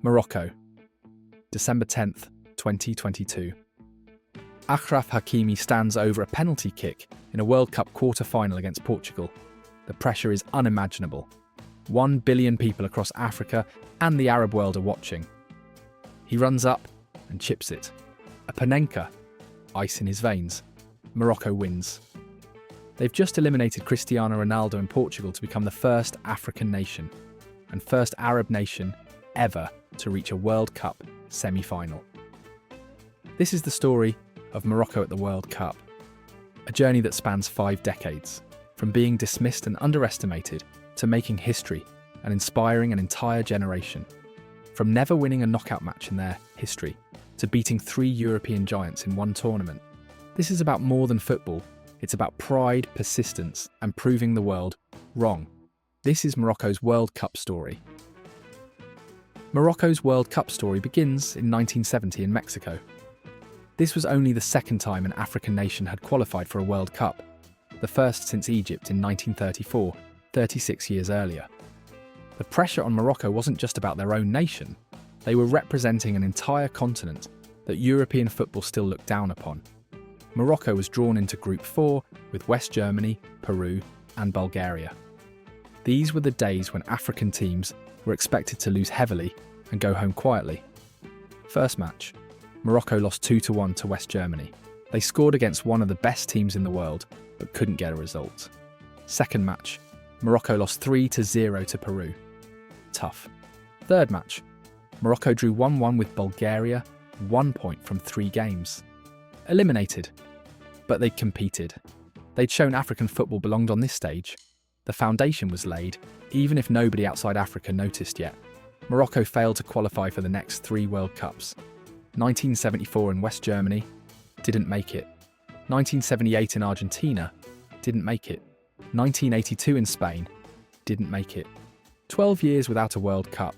Morocco, December 10th, 2022. Achraf Hakimi stands over a penalty kick in a World Cup quarter-final against Portugal. The pressure is unimaginable. 1 billion people across Africa and the Arab world are watching. He runs up and chips it. A Panenka, ice in his veins. Morocco wins. They've just eliminated Cristiano Ronaldo in Portugal to become the first African nation and first Arab nation ever to reach a World Cup semi-final. This is the story of Morocco at the World Cup, a journey that spans 5 decades, from being dismissed and underestimated to making history and inspiring an entire generation. From never winning a knockout match in their history to beating 3 European giants in one tournament. This is about more than football. It's about pride, persistence, and proving the world wrong. This is Morocco's World Cup story. Morocco's World Cup story begins in 1970 in Mexico. This was only the second time an African nation had qualified for a World Cup, the first since Egypt in 1934, 36 years earlier. The pressure on Morocco wasn't just about their own nation. They were representing an entire continent that European football still looked down upon. Morocco was drawn into Group 4 with West Germany, Peru, and Bulgaria. These were the days when African teams were expected to lose heavily and go home quietly. First match, Morocco lost 2-1 to West Germany. They scored against one of the best teams in the world, but couldn't get a result. Second match, Morocco lost 3-0 to Peru. Tough. Third match, Morocco drew 1-1 with Bulgaria, 1 point from 3 games. Eliminated. But they'd competed. They'd shown African football belonged on this stage. The foundation was laid, even if nobody outside Africa noticed yet. Morocco failed to qualify for the next 3 World Cups. 1974 in West Germany, didn't make it. 1978 in Argentina, didn't make it. 1982 in Spain, didn't make it. 12 years without a World Cup.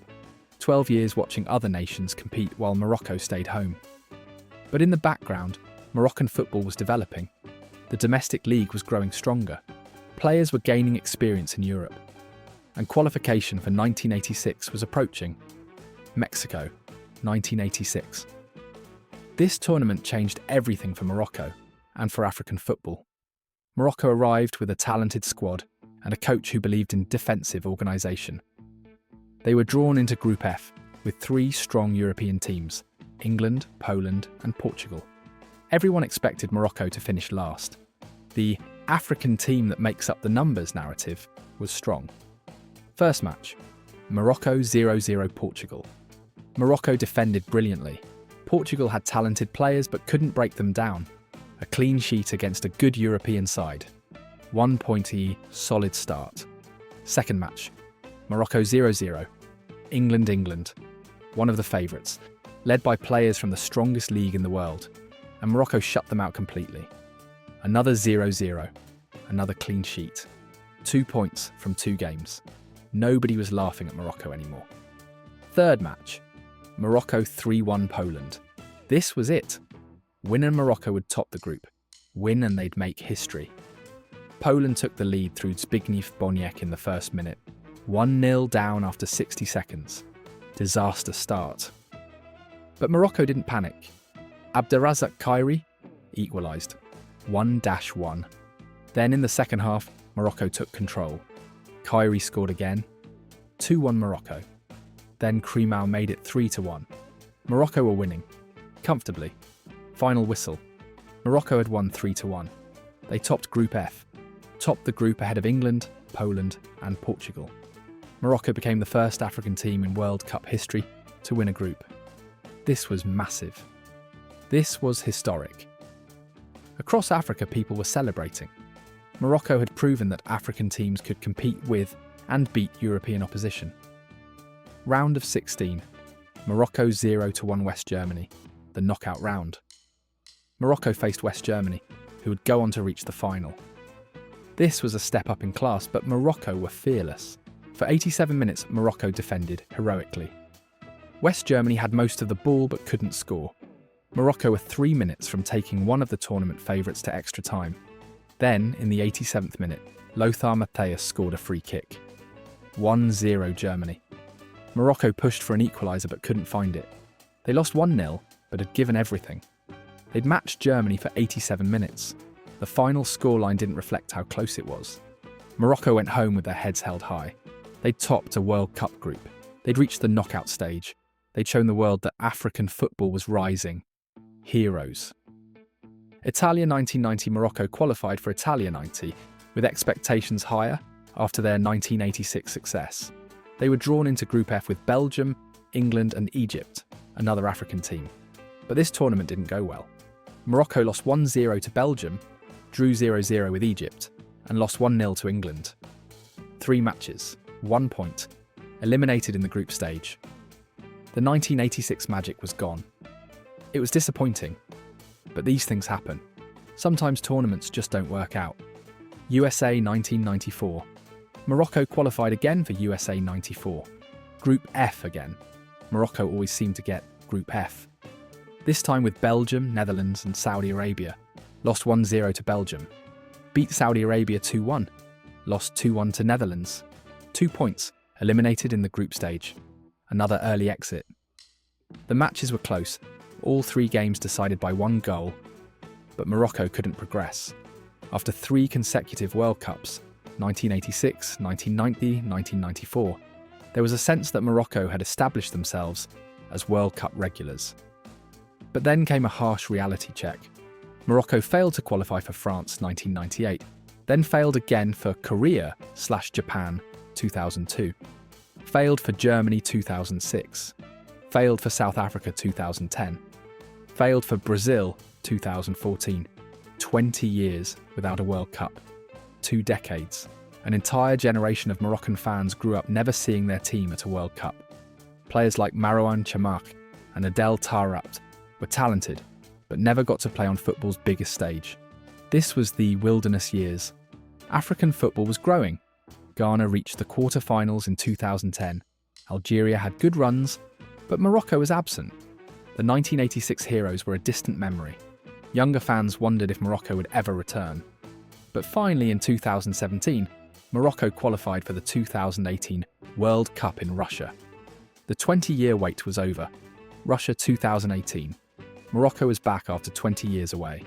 12 years watching other nations compete while Morocco stayed home. But in the background, Moroccan football was developing. The domestic league was growing stronger. Players were gaining experience in Europe. And qualification for 1986 was approaching. Mexico, 1986. This tournament changed everything for Morocco and for African football. Morocco arrived with a talented squad and a coach who believed in defensive organisation. They were drawn into Group F with 3 strong European teams, England, Poland and Portugal. Everyone expected Morocco to finish last. The African team that makes up the numbers narrative was strong. First match, Morocco 0-0 Portugal. Morocco defended brilliantly. Portugal had talented players but couldn't break them down. A clean sheet against a good European side. 1 pointy, solid start. Second match, Morocco 0-0. England. One of the favourites, led by players from the strongest league in the world. And Morocco shut them out completely. Another 0-0. Another clean sheet. 2 points from 2 games. Nobody was laughing at Morocco anymore. Third match, Morocco 3-1 Poland. This was it. Win and Morocco would top the group. Win and they'd make history. Poland took the lead through Zbigniew Boniek in the first minute. 1-0 down after 60 seconds. Disaster start. But Morocco didn't panic. Abderrazak Khairi equalised. 1-1. Then in the second half, Morocco took control. Khairi scored again. 2-1 Morocco. Then Krimau made it 3-1. Morocco were winning. Comfortably. Final whistle. Morocco had won 3-1. They topped Group F. Topped the group ahead of England, Poland and Portugal. Morocco became the first African team in World Cup history to win a group. This was massive. This was historic. Across Africa, people were celebrating. Morocco had proven that African teams could compete with and beat European opposition. Round of 16. Morocco 0-1 West Germany, the knockout round. Morocco faced West Germany, who would go on to reach the final. This was a step up in class, but Morocco were fearless. For 87 minutes, Morocco defended heroically. West Germany had most of the ball but couldn't score. Morocco were 3 minutes from taking one of the tournament favourites to extra time. Then, in the 87th minute, Lothar Matthäus scored a free kick. 1-0 Germany. Morocco pushed for an equaliser but couldn't find it. They lost 1-0, but had given everything. They'd matched Germany for 87 minutes. The final scoreline didn't reflect how close it was. Morocco went home with their heads held high. They'd topped a World Cup group. They'd reached the knockout stage. They'd shown the world that African football was rising. Heroes. Italia 1990 Morocco qualified for Italia 90, with expectations higher after their 1986 success. They were drawn into Group F with Belgium, England and Egypt, another African team. But this tournament didn't go well. Morocco lost 1-0 to Belgium, drew 0-0 with Egypt, and lost 1-0 to England. 3 matches, 1 point, eliminated in the group stage. The 1986 magic was gone. It was disappointing, but these things happen. Sometimes tournaments just don't work out. USA 1994. Morocco qualified again for USA 94. Group F again. Morocco always seemed to get Group F. This time with Belgium, Netherlands and Saudi Arabia. Lost 1-0 to Belgium. Beat Saudi Arabia 2-1. Lost 2-1 to Netherlands. 2 points, eliminated in the group stage. Another early exit. The matches were close, all 3 games decided by 1 goal, but Morocco couldn't progress. After 3 consecutive World Cups, 1986, 1990, 1994, there was a sense that Morocco had established themselves as World Cup regulars. But then came a harsh reality check. Morocco failed to qualify for France 1998, then failed again for Korea/Japan 2002, failed for Germany 2006, failed for South Africa 2010, failed for Brazil 2014. 20 years without a World Cup. 2 decades. An entire generation of Moroccan fans grew up never seeing their team at a World Cup. Players like Marouane Chamakh and Adel Taarabt were talented, but never got to play on football's biggest stage. This was the wilderness years. African football was growing. Ghana reached the quarter-finals in 2010. Algeria had good runs, but Morocco was absent. The 1986 heroes were a distant memory. Younger fans wondered if Morocco would ever return. But finally in 2017, Morocco qualified for the 2018 World Cup in Russia. The 20-year wait was over. Russia 2018. Morocco is back after 20 years away.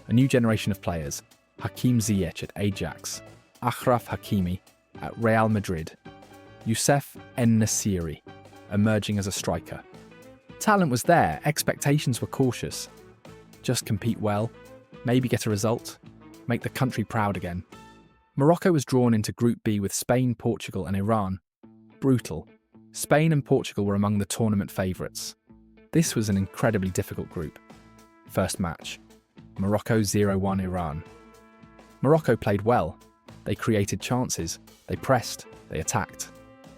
A new generation of players, Hakim Ziyech at Ajax, Achraf Hakimi at Real Madrid, Youssef En-Nesyri emerging as a striker. Talent was there, expectations were cautious. Just compete well, maybe get a result, make the country proud again. Morocco was drawn into Group B with Spain, Portugal and Iran. Brutal. Spain and Portugal were among the tournament favourites. This was an incredibly difficult group. First match. Morocco 0-1 Iran. Morocco played well. They created chances, they pressed, they attacked.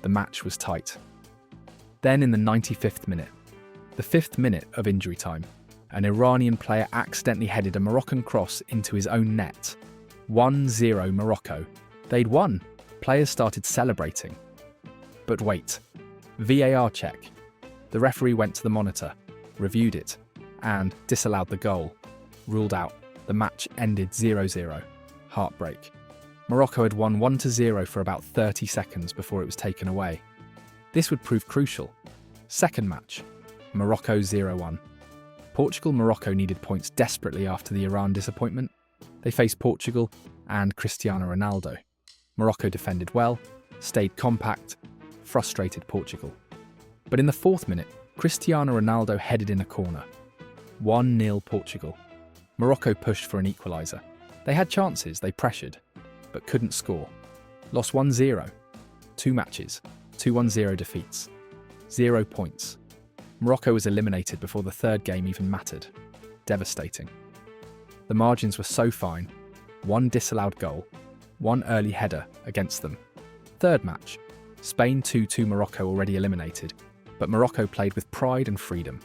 The match was tight. Then in the 95th minute, the 5th minute of injury time, an Iranian player accidentally headed a Moroccan cross into his own net. 1-0 Morocco. They'd won. Players started celebrating. But wait. VAR check. The referee went to the monitor, reviewed it, and disallowed the goal. Ruled out. The match ended 0-0. Heartbreak. Morocco had won 1-0 for about 30 seconds before it was taken away. This would prove crucial. Second match. Morocco 0-1. Portugal-Morocco needed points desperately after the Iran disappointment. They faced Portugal and Cristiano Ronaldo. Morocco defended well, stayed compact, frustrated Portugal. But in the 4th minute, Cristiano Ronaldo headed in a corner. 1-0 Portugal. Morocco pushed for an equaliser. They had chances, they pressured, but couldn't score. Lost 1-0. 2 matches, 2-1-0 defeats. 0 points. Morocco was eliminated before the 3rd game even mattered. Devastating. The margins were so fine. 1 disallowed goal, 1 early header against them. 3rd match. Spain 2-2 Morocco already eliminated, but Morocco played with pride and freedom.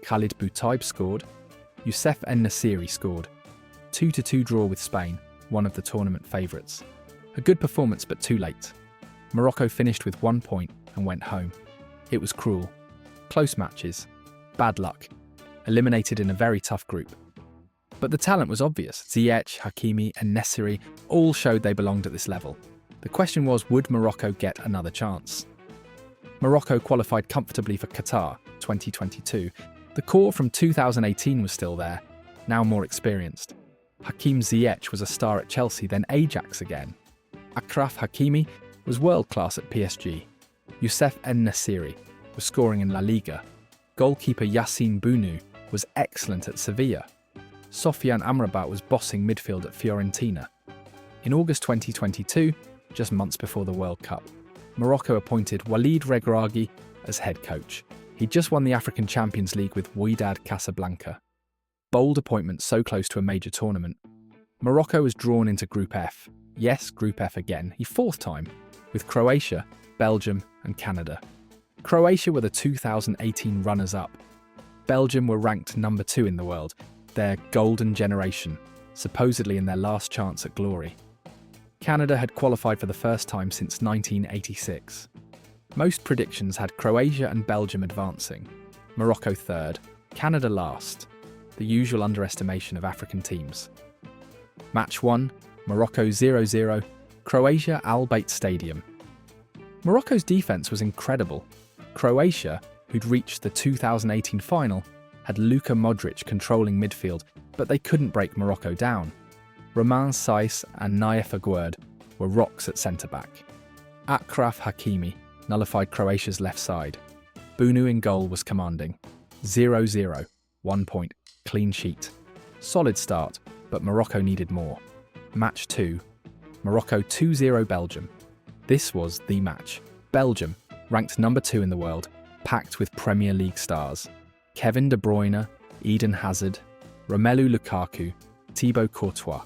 Khalid Boutaib scored. Youssef En-Nesyri scored. 2-2 draw with Spain, one of the tournament favourites. A good performance but too late. Morocco finished with 1 point and went home. It was cruel. Close matches. Bad luck. Eliminated in a very tough group. But the talent was obvious. Ziyech, Hakimi and Nesyri all showed they belonged at this level. The question was, would Morocco get another chance? Morocco qualified comfortably for Qatar 2022. The core from 2018 was still there, now more experienced. Hakim Ziyech was a star at Chelsea, then Ajax again. Achraf Hakimi was world-class at PSG. Youssef En-Nesyri was scoring in La Liga. Goalkeeper Yassine Bounou was excellent at Sevilla. Sofiane Amrabat was bossing midfield at Fiorentina. In August 2022, just months before the World Cup, Morocco appointed Walid Regragui as head coach. He'd just won the African Champions League with Wydad Casablanca. Bold appointment so close to a major tournament. Morocco was drawn into Group F. Yes, Group F again, the fourth time, with Croatia, Belgium and Canada. Croatia were the 2018 runners-up. Belgium were ranked number 2 in the world, their golden generation, supposedly in their last chance at glory. Canada had qualified for the first time since 1986. Most predictions had Croatia and Belgium advancing, Morocco third, Canada last, the usual underestimation of African teams. Match 1, Morocco 0-0, Croatia Al Bayt Stadium. Morocco's defence was incredible. Croatia, who'd reached the 2018 final, had Luka Modric controlling midfield, but they couldn't break Morocco down. Romain Saiss and Nayef Aguerd were rocks at centre-back. Achraf Hakimi nullified Croatia's left side. Bounou in goal was commanding. 0-0, 1 point, clean sheet. Solid start, but Morocco needed more. Match 2, Morocco 2-0 Belgium. This was the match. Belgium, ranked number 2 in the world, packed with Premier League stars. Kevin De Bruyne, Eden Hazard, Romelu Lukaku, Thibaut Courtois.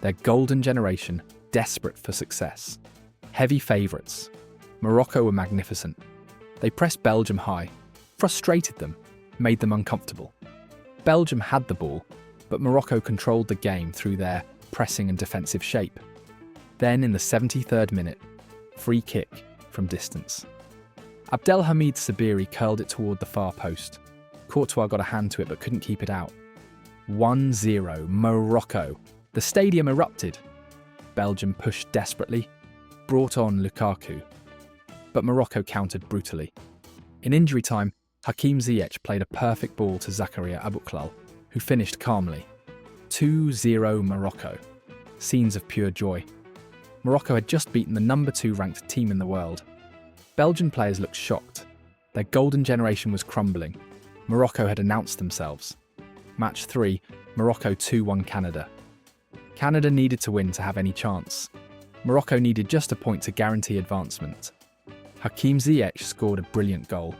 Their golden generation, desperate for success. Heavy favourites. Morocco were magnificent. They pressed Belgium high, frustrated them, made them uncomfortable. Belgium had the ball, but Morocco controlled the game through their pressing and defensive shape. Then in the 73rd minute, free kick from distance. Abdelhamid Sabiri curled it toward the far post. Courtois got a hand to it but couldn't keep it out. 1-0 Morocco. The stadium erupted. Belgium pushed desperately, brought on Lukaku. But Morocco countered brutally. In injury time, Hakim Ziyech played a perfect ball to Zakaria Abouklal, who finished calmly. 2-0 Morocco. Scenes of pure joy. Morocco had just beaten the number 2 ranked team in the world. Belgian players looked shocked. Their golden generation was crumbling. Morocco had announced themselves. Match 3, Morocco 2-1 Canada. Canada needed to win to have any chance. Morocco needed just a point to guarantee advancement. Hakim Ziyech scored a brilliant goal.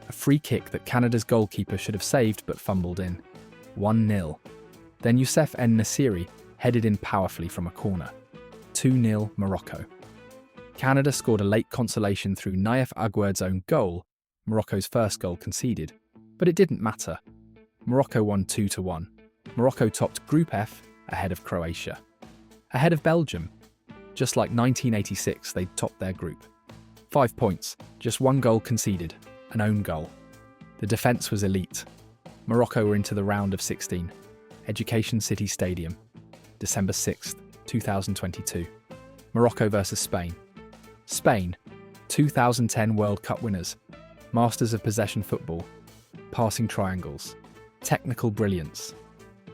A free kick that Canada's goalkeeper should have saved but fumbled in. 1-0. Then Youssef En-Nesyri headed in powerfully from a corner. 2-0 Morocco. Canada scored a late consolation through Nayef Aguerd's own goal, Morocco's first goal conceded. But it didn't matter. Morocco won 2-1. Morocco topped Group F ahead of Croatia. Ahead of Belgium. Just like 1986, they'd topped their group. 5 points, just 1 goal conceded, an own goal. The defence was elite. Morocco were into the round of 16. Education City Stadium, December 6th, 2022. Morocco versus Spain. Spain, 2010 World Cup winners, masters of possession football, passing triangles, technical brilliance.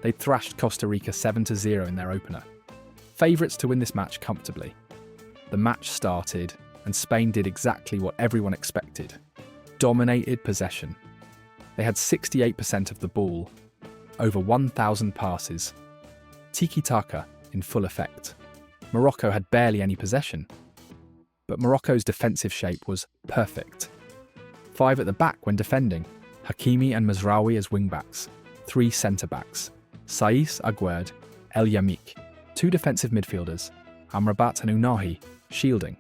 They thrashed Costa Rica 7-0 in their opener. Favourites to win this match comfortably. The match started, and Spain did exactly what everyone expected. Dominated possession. They had 68% of the ball, over 1,000 passes. Tiki-taka in full effect. Morocco had barely any possession. But Morocco's defensive shape was perfect. 5 at the back when defending, Hakimi and Mazraoui as wing-backs, 3 centre-backs, Saiss, Aguerd, El Yamik, 2 defensive midfielders, Amrabat and Unahi, shielding.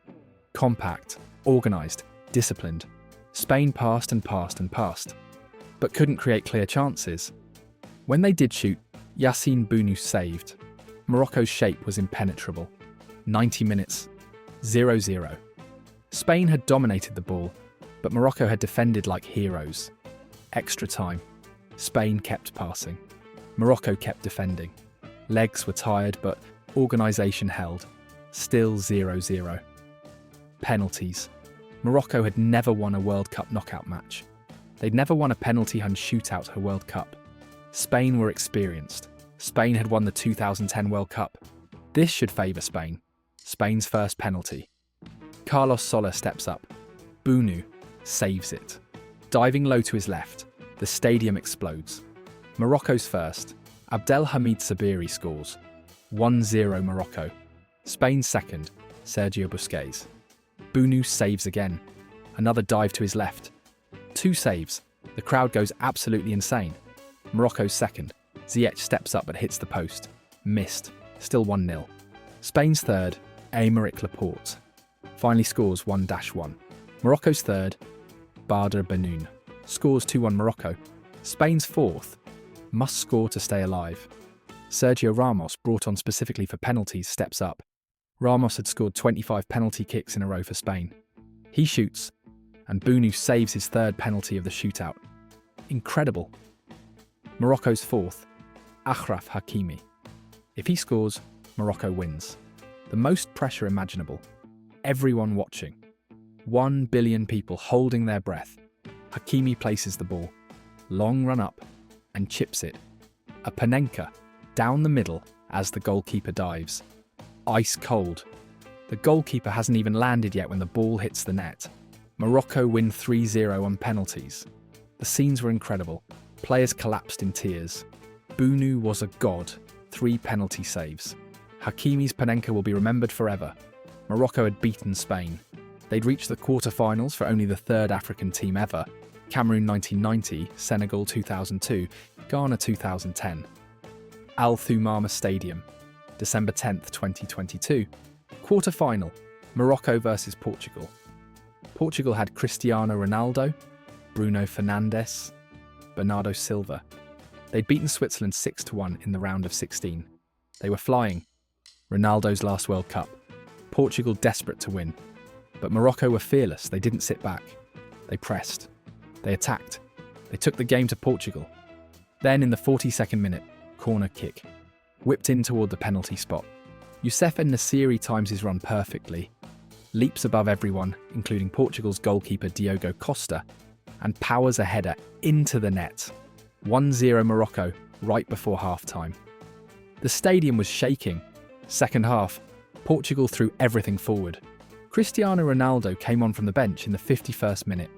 Compact, organised, disciplined. Spain passed and passed and passed, but couldn't create clear chances. When they did shoot, Yassine Bounou saved. Morocco's shape was impenetrable. 90 minutes, 0-0. Spain had dominated the ball, but Morocco had defended like heroes. Extra time. Spain kept passing. Morocco kept defending. Legs were tired, but organisation held. Still 0-0. Penalties. Morocco had never won a World Cup knockout match. They'd never won a penalty hunt shootout at a World Cup. Spain were experienced. Spain had won the 2010 World Cup. This should favour Spain. Spain's first penalty. Carlos Soler steps up. Bounou saves it. Diving low to his left, the stadium explodes. Morocco's first. Abdelhamid Sabiri scores. 1-0 Morocco. Spain's second. Sergio Busquets. Bounou saves again. Another dive to his left. 2 saves. The crowd goes absolutely insane. Morocco's second. Ziyech steps up but hits the post. Missed. Still 1-0. Spain's third. Aymeric Laporte. Finally scores 1-1. Morocco's third. Badr Benoun. Scores 2-1 Morocco. Spain's fourth. Must score to stay alive. Sergio Ramos, brought on specifically for penalties, steps up. Ramos had scored 25 penalty kicks in a row for Spain. He shoots, and Bounou saves his third penalty of the shootout. Incredible. Morocco's fourth. Achraf Hakimi. If he scores, Morocco wins. The most pressure imaginable. Everyone watching. 1 billion people holding their breath. Hakimi places the ball. Long run up and chips it. A Panenka down the middle as the goalkeeper dives. Ice cold. The goalkeeper hasn't even landed yet when the ball hits the net. Morocco win 3-0 on penalties. The scenes were incredible. Players collapsed in tears. Bounou was a god. 3 penalty saves. Hakimi's Panenka will be remembered forever. Morocco had beaten Spain. They'd reached the quarter-finals for only the third African team ever. Cameroon 1990, Senegal 2002, Ghana 2010. Al Thumama Stadium, December 10th, 2022. Quarter-final, Morocco versus Portugal. Portugal had Cristiano Ronaldo, Bruno Fernandes, Bernardo Silva. They'd beaten Switzerland 6-1 in the round of 16. They were flying. Ronaldo's last World Cup. Portugal desperate to win. But Morocco were fearless. They didn't sit back. They pressed. They attacked. They took the game to Portugal. Then in the 42nd minute, corner kick. Whipped in toward the penalty spot. Youssef En-Nesyri times his run perfectly. Leaps above everyone, including Portugal's goalkeeper Diogo Costa, and powers a header into the net. 1-0 Morocco, right before half-time. The stadium was shaking. Second half, Portugal threw everything forward. Cristiano Ronaldo came on from the bench in the 51st minute.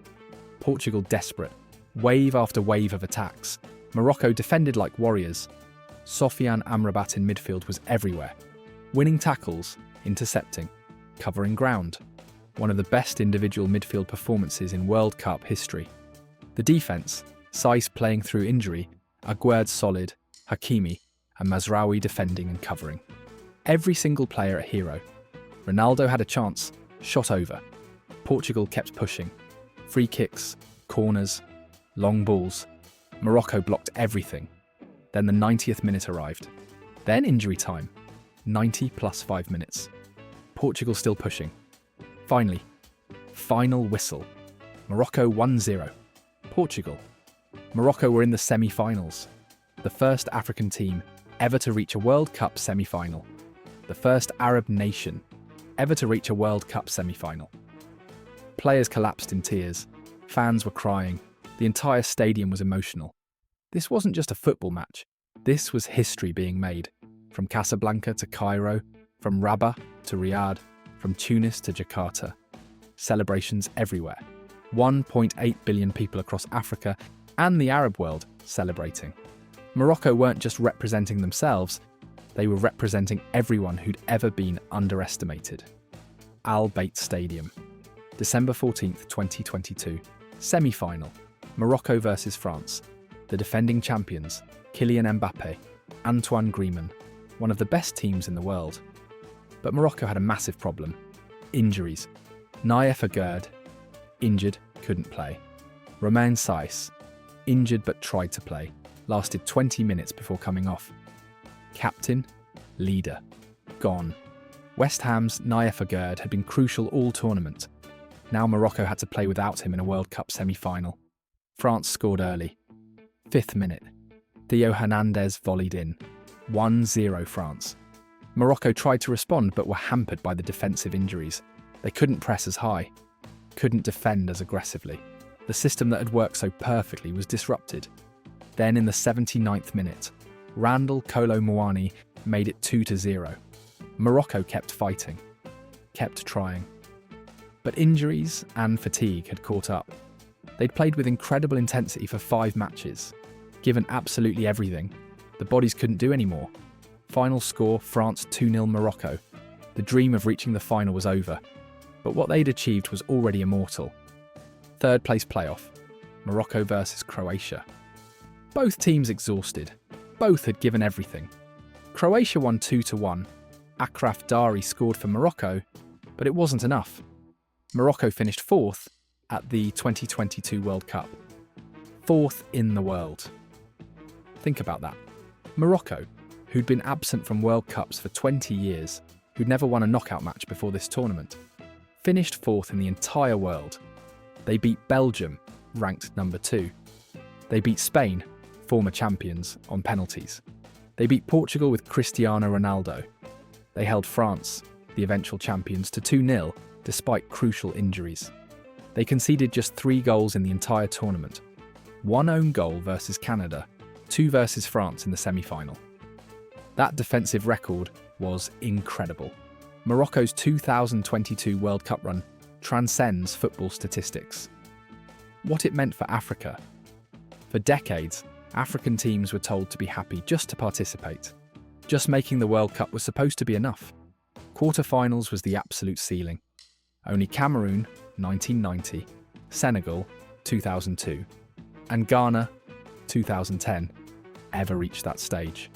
Portugal desperate. Wave after wave of attacks. Morocco defended like warriors. Sofiane Amrabat in midfield was everywhere. Winning tackles, intercepting, covering ground. One of the best individual midfield performances in World Cup history. The defence, Saiss playing through injury, Aguerd solid, Hakimi and Mazraoui defending and covering. Every single player a hero. Ronaldo had a chance, shot over. Portugal kept pushing. Free kicks, corners, long balls. Morocco blocked everything. Then the 90th minute arrived. Then injury time. 90 plus 5 minutes. Portugal still pushing. Finally, final whistle. Morocco 1-0. Portugal. Morocco were in the semi-finals. The first African team ever to reach a World Cup semi-final. The first Arab nation ever to reach a World Cup semi-final. Players collapsed in tears. Fans were crying. The entire stadium was emotional. This wasn't just a football match. This was history being made. From Casablanca to Cairo, from Rabat to Riyadh, from Tunis to Jakarta. Celebrations everywhere. 1.8 billion people across Africa and the Arab world celebrating. Morocco weren't just representing themselves, they were representing everyone who'd ever been underestimated. Al Bayt Stadium. December 14th, 2022. Semi-final. Morocco versus France. The defending champions, Kylian Mbappé, Antoine Griezmann, one of the best teams in the world. But Morocco had a massive problem. Injuries. Naïef Aguerd, injured, couldn't play. Romain Saiss, injured but tried to play, lasted 20 minutes before coming off. Captain, leader, gone. West Ham's Naïef Aguerd had been crucial all tournament. Now Morocco had to play without him in a World Cup semi-final. France scored early. 5th minute. Theo Hernandez volleyed in. 1-0 France. Morocco tried to respond but were hampered by the defensive injuries. They couldn't press as high. couldn't defend as aggressively. The system that had worked so perfectly was disrupted. Then in the 79th minute, Randall Kolo Muani made it 2-0. Morocco kept fighting, kept trying. But injuries and fatigue had caught up. They'd played with incredible intensity for 5 matches. Given absolutely everything, the bodies couldn't do any more. Final score, France 2-0 Morocco. The dream of reaching the final was over, but what they'd achieved was already immortal. Third place playoff, Morocco versus Croatia. Both teams exhausted. Both had given everything. Croatia won 2-1. Achraf Hakimi scored for Morocco, but it wasn't enough. Morocco finished 4th at the 2022 World Cup. 4th in the world. Think about that. Morocco, who'd been absent from World Cups for 20 years, who'd never won a knockout match before this tournament, finished 4th in the entire world. They beat Belgium, ranked number 2. They beat Spain, former champions, on penalties. They beat Portugal with Cristiano Ronaldo. They held France, the eventual champions, to 2-0 despite crucial injuries. They conceded just 3 goals in the entire tournament. 1 own goal versus Canada, 2 versus France in the semi-final. That defensive record was incredible. Morocco's 2022 World Cup run transcends football statistics. What it meant for Africa. For decades, African teams were told to be happy just to participate. Just making the World Cup was supposed to be enough. Quarter-finals was the absolute ceiling. Only Cameroon, 1990, Senegal, 2002, and Ghana, 2010, ever reached that stage.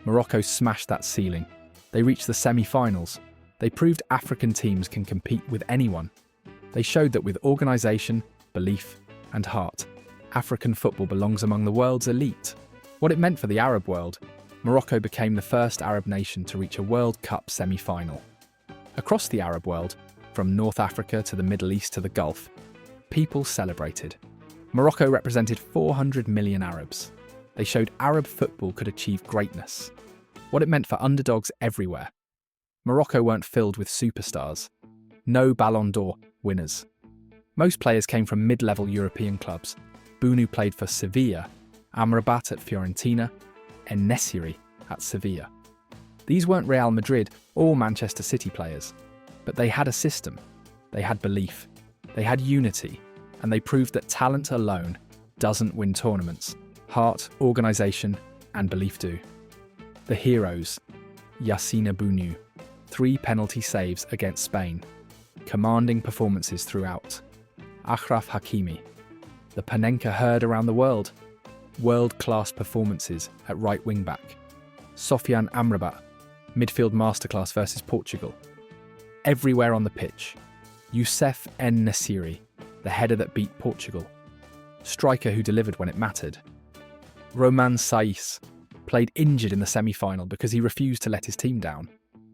Morocco smashed that ceiling. They reached the semi-finals. They proved African teams can compete with anyone. They showed that with organisation, belief, and heart, African football belongs among the world's elite. What it meant for the Arab world, Morocco became the first Arab nation to reach a World Cup semi-final. Across the Arab world, from North Africa to the Middle East to the Gulf, people celebrated. Morocco represented 400 million Arabs. They showed Arab football could achieve greatness. What it meant for underdogs everywhere. Morocco weren't filled with superstars. No Ballon d'Or winners. Most players came from mid-level European clubs. Bounou played for Sevilla, Amrabat at Fiorentina, and En-Nesyri at Sevilla. These weren't Real Madrid or Manchester City players, but they had a system, they had belief, they had unity, and they proved that talent alone doesn't win tournaments. Heart, organisation, and belief do. The heroes, Yassine Bounou, 3 penalty saves against Spain, commanding performances throughout. Achraf Hakimi, the Panenka heard around the world, world-class performances at right wing-back. Sofiane Amrabat, midfield masterclass versus Portugal. Everywhere on the pitch. Youssef En-Nesyri, the header that beat Portugal. Striker who delivered when it mattered. Romain Saiss played injured in the semi-final because he refused to let his team down.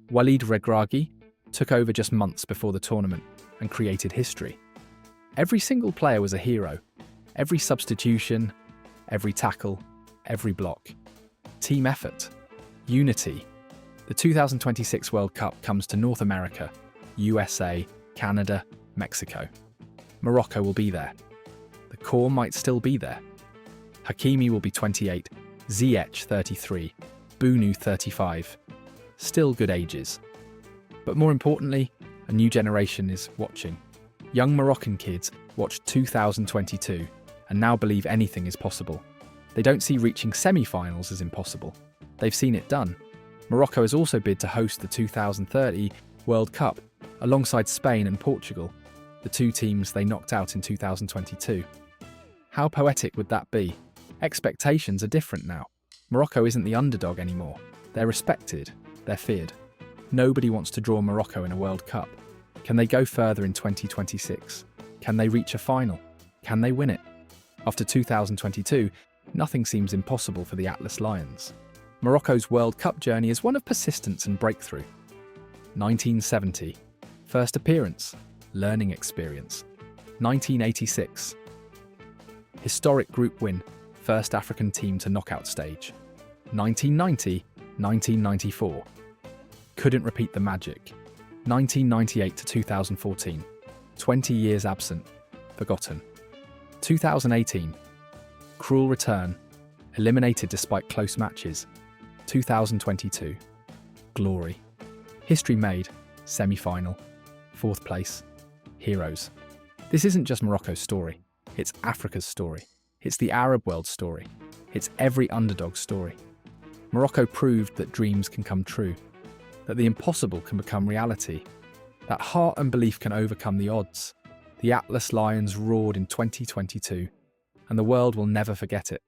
Walid Regragui took over just months before the tournament and created history. Every single player was a hero. Every substitution, every tackle, every block. Team effort. Unity. The 2026 World Cup comes to North America, USA, Canada, Mexico. Morocco will be there. The core might still be there. Hakimi will be 28, Ziyech 33, Bounou 35. Still good ages. But more importantly, a new generation is watching. Young Moroccan kids watched 2022 and now believe anything is possible. They don't see reaching semi-finals as impossible. They've seen it done. Morocco has also bid to host the 2030 World Cup alongside Spain and Portugal, the 2 teams they knocked out in 2022. How poetic would that be? Expectations are different now. Morocco isn't the underdog anymore. They're respected, they're feared. Nobody wants to draw Morocco in a World Cup. Can they go further in 2026? Can they reach a final? Can they win it? After 2022, nothing seems impossible for the Atlas Lions. Morocco's World Cup journey is one of persistence and breakthrough. 1970, first appearance, learning experience. 1986, historic group win, first African team to knockout stage. 1990, 1994, couldn't repeat the magic. 1998 to 2014, 20 years absent, forgotten. 2018, cruel return, eliminated despite close matches. 2022, glory. History made, semi-final, fourth place, heroes. This isn't just Morocco's story, it's Africa's story. It's the Arab world's story. It's every underdog's story. Morocco proved that dreams can come true, that the impossible can become reality, that heart and belief can overcome the odds. The Atlas Lions roared in 2022, and the world will never forget it.